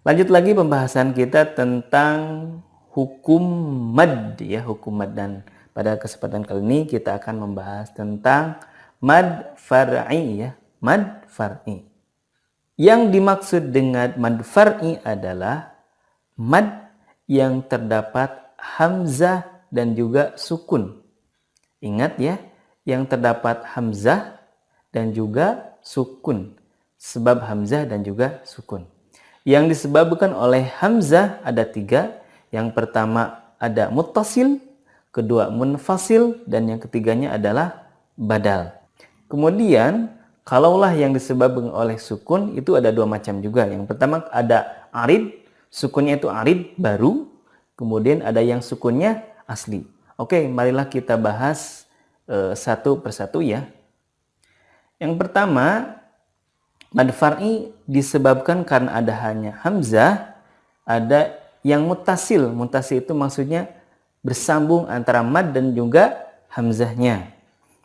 Lanjut lagi pembahasan kita tentang hukum mad ya, hukum mad, dan pada kesempatan kali ini kita akan membahas tentang mad far'i ya, mad far'i. Yang dimaksud dengan mad far'i adalah mad yang terdapat hamzah dan juga sukun. Ingat ya, yang terdapat hamzah dan juga sukun. Sebab hamzah dan juga sukun. Yang disebabkan oleh hamzah ada 3. Yang pertama ada muttasil, kedua munfasil, dan yang ketiganya adalah badal. Kemudian kalaulah yang disebabkan oleh sukun itu ada 2 macam juga. Yang pertama ada arid, sukunnya itu arid baru, kemudian ada yang sukunnya asli. Oke, marilah kita bahas satu persatu ya. Yang pertama, mad far'i disebabkan karena ada hanya hamzah, ada yang mutasil. Mutasil itu maksudnya bersambung antara mad dan juga hamzahnya.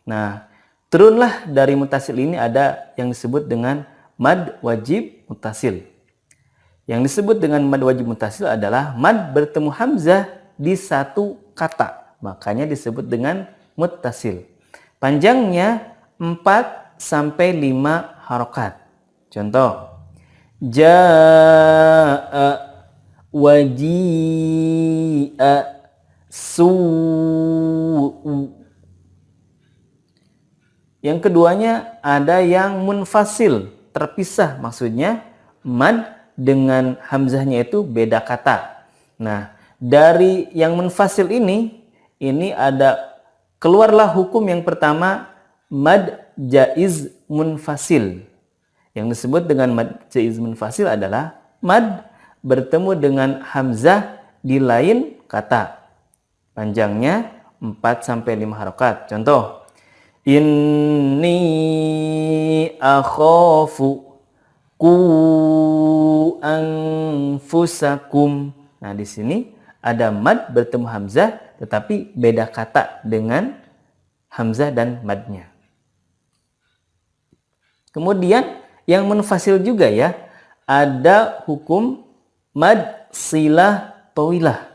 Nah, turunlah dari mutasil ini ada yang disebut dengan mad wajib mutasil. Yang disebut dengan mad wajib mutasil adalah mad bertemu hamzah di satu kata. Makanya disebut dengan mutasil. Panjangnya 4 sampai 5 harokat. Contoh, ja'a, waji'a, su'u. Yang keduanya ada yang munfasil, terpisah, maksudnya mad dengan hamzahnya itu beda kata. Nah, dari yang munfasil ini ada keluarlah hukum yang pertama, mad jaiz munfasil. Yang disebut dengan mad jaiz munfasil adalah mad bertemu dengan hamzah di lain kata. Panjangnya 4 sampai 5 harokat. Contoh, inni akhafu ku anfusakum. Nah, di sini ada mad bertemu hamzah tetapi beda kata dengan hamzah dan madnya. Kemudian yang munfasil juga ya, ada hukum mad silah tawilah.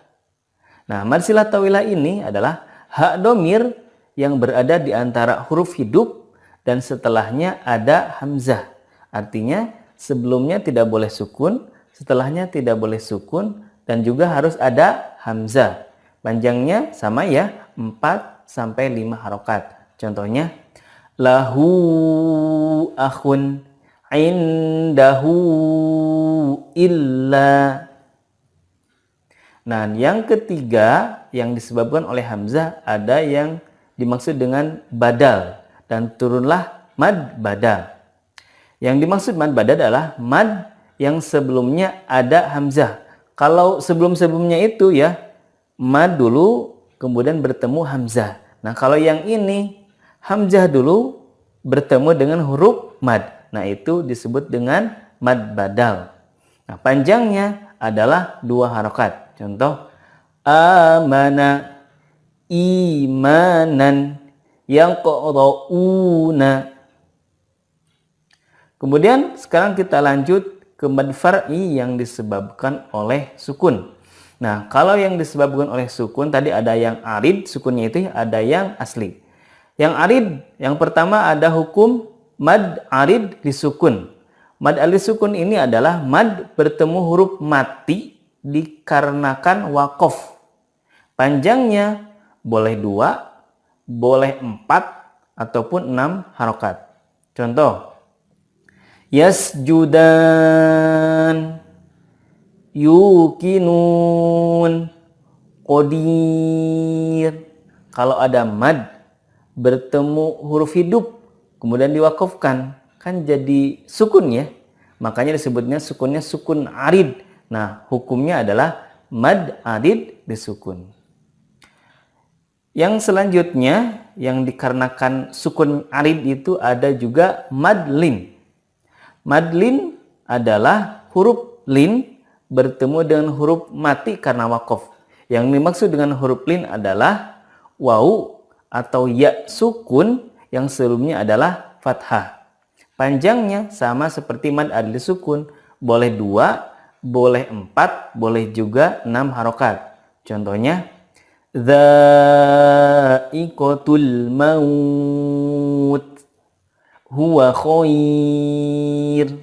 Nah, mad silah tawilah ini adalah hak domir yang berada di antara huruf hidup dan setelahnya ada hamzah. Artinya sebelumnya tidak boleh sukun, setelahnya tidak boleh sukun, dan juga harus ada hamzah. Panjangnya sama ya, 4 sampai 5 harokat. Contohnya, lahu akhun indahu illa. Nah, yang ketiga yang disebabkan oleh hamzah ada yang dimaksud dengan badal, dan turunlah mad badal. Yang dimaksud mad badal adalah mad yang sebelumnya ada hamzah. Kalau sebelum-sebelumnya itu ya, mad dulu kemudian bertemu hamzah. Nah, kalau yang ini hamzah dulu bertemu dengan huruf mad. Nah, itu disebut dengan mad badal. Nah, panjangnya adalah 2 harokat. Contoh, amana, imanan, yang yaqra'una. Kemudian sekarang kita lanjut ke mad far'i yang disebabkan oleh sukun. Nah, kalau yang disebabkan oleh sukun tadi ada yang arid, sukunnya itu ada yang asli. Yang arid, yang pertama ada hukum mad arid disukun. Mad arid sukun ini adalah mad bertemu huruf mati dikarenakan wakof. Panjangnya boleh 2, boleh 4, ataupun 6 harokat. Contoh, yasjudan, yukinun, qadir. Kalau ada mad bertemu huruf hidup kemudian diwakafkan, kan jadi sukun ya. Makanya disebutnya sukunnya sukun arid. Nah, hukumnya adalah mad arid disukun. Yang selanjutnya yang dikarenakan sukun arid itu ada juga mad lin. Mad lin adalah huruf lin bertemu dengan huruf mati karena wakof. Yang dimaksud dengan huruf lin adalah waw atau ya sukun yang sebelumnya adalah fathah. Panjangnya sama seperti mad adli sukun, boleh 2, boleh 4, boleh juga 6 harokat. Contohnya, dha'iqatul maut huwa khair.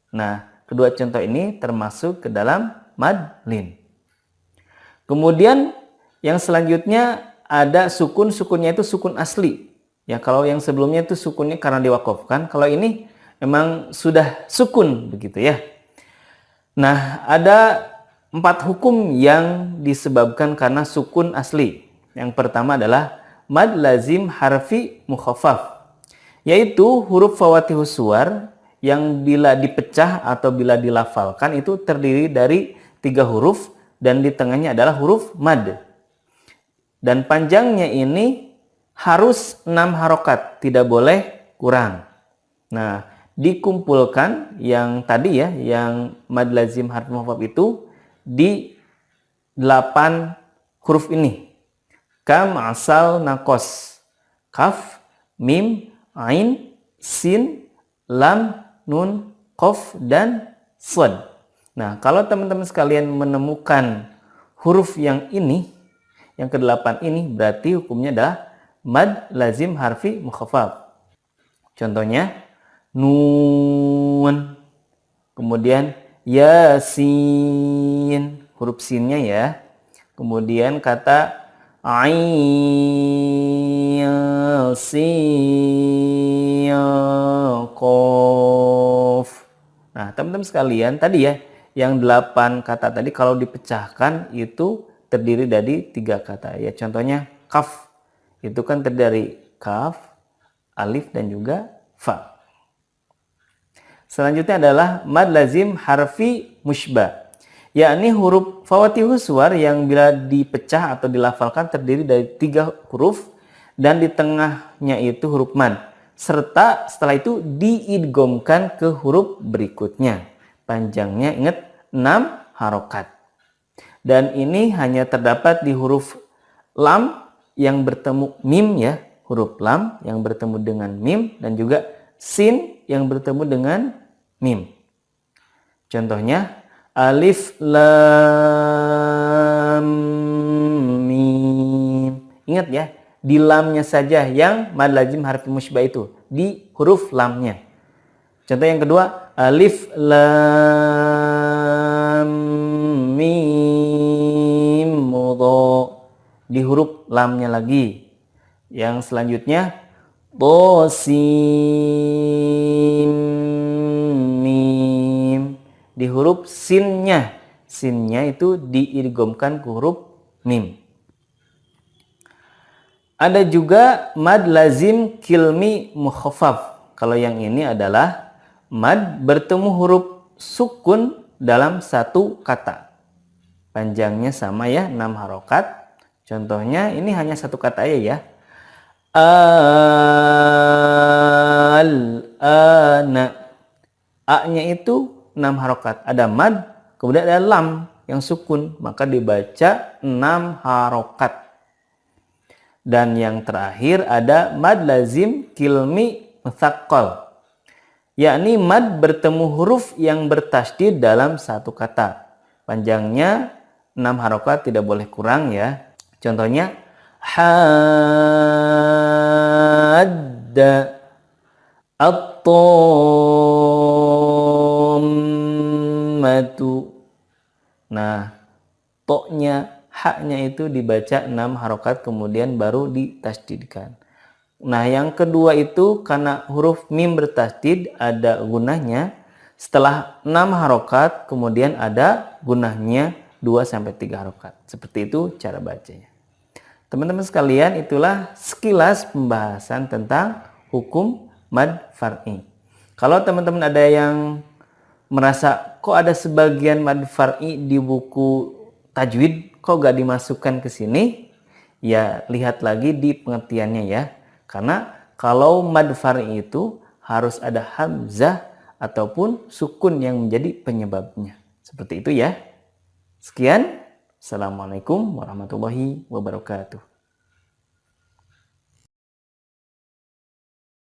Nah, kedua contoh ini termasuk ke dalam mad lin. Kemudian yang selanjutnya ada sukun, sukunnya itu sukun asli. Ya, kalau yang sebelumnya itu sukunnya karena diwakafkan, kalau ini memang sudah sukun begitu ya. Nah, ada 4 hukum yang disebabkan karena sukun asli. Yang pertama adalah mad lazim harfi mukhaffaf, yaitu huruf fawatihus suwar yang bila dipecah atau bila dilafalkan itu terdiri dari 3 huruf dan di tengahnya adalah huruf mad. Dan panjangnya ini harus 6 harokat, tidak boleh kurang. Nah, dikumpulkan yang tadi ya, yang mad lazim harfi mukhaffaf itu di 8 huruf ini. Kam, asal, nakos, kaf, mim, ain, sin, lam, nun, qaf, dan shad. Nah, kalau teman-teman sekalian menemukan huruf yang ini, yang ke-8 ini, berarti hukumnya adalah mad lazim harfi mukhaffaf. Contohnya, nun, kemudian yasin, huruf sinnya ya. Kemudian kata ain, sin, qaf. Nah, teman-teman sekalian, tadi ya, yang 8 kata tadi kalau dipecahkan itu terdiri dari 3 kata. Ya, contohnya kaf. Itu kan terdiri dari kaf, alif, dan juga fa. Selanjutnya adalah mad lazim harfi musyba, yakni huruf fawatihus suwar yang bila dipecah atau dilafalkan terdiri dari 3 huruf dan di tengahnya itu huruf mad, serta setelah itu diidghamkan ke huruf berikutnya. Panjangnya ingat 6 harokat. Dan ini hanya terdapat di huruf lam yang bertemu mim ya, huruf lam yang bertemu dengan mim, dan juga sin yang bertemu dengan mim. Contohnya alif lam mim. Ingat ya, di lamnya saja yang mad lazim harfi musyba itu, di huruf lamnya. Contoh yang kedua, alif lam mim mudho, di huruf lamnya lagi. Yang selanjutnya tosim mim, di huruf sinnya. Sinnya itu diidghamkan ke huruf mim. Ada juga mad lazim kilmi mukhaffaf. Kalau yang ini adalah mad bertemu huruf sukun dalam satu kata. Panjangnya sama ya, 6 harokat. Contohnya ini hanya satu kata aja ya. Al-ana. A-nya itu 6 harokat. Ada mad, kemudian ada lam yang sukun. Maka dibaca 6 harokat. Dan yang terakhir ada mad lazim kilmi mutsaqqal, yakni mad bertemu huruf yang bertasydid dalam satu kata. Panjangnya 6 harokat, tidak boleh kurang ya. Contohnya hadda, at-tammatu. Nah, toknya, haknya itu dibaca 6 harokat kemudian baru ditasydidkan. Nah, yang kedua itu karena huruf mim bertasydid ada gunahnya. Setelah 6 harokat kemudian ada gunahnya 2-3 harokat. Seperti itu cara bacanya. Teman-teman sekalian, itulah sekilas pembahasan tentang hukum mad far'i. Kalau teman-teman ada yang merasa kok ada sebagian mad far'i di buku tajwid kok gak dimasukkan ke sini, ya lihat lagi di pengertiannya ya. Karena kalau mad far'i itu harus ada hamzah ataupun sukun yang menjadi penyebabnya. Seperti itu ya. Sekian. Assalamualaikum warahmatullahi wabarakatuh.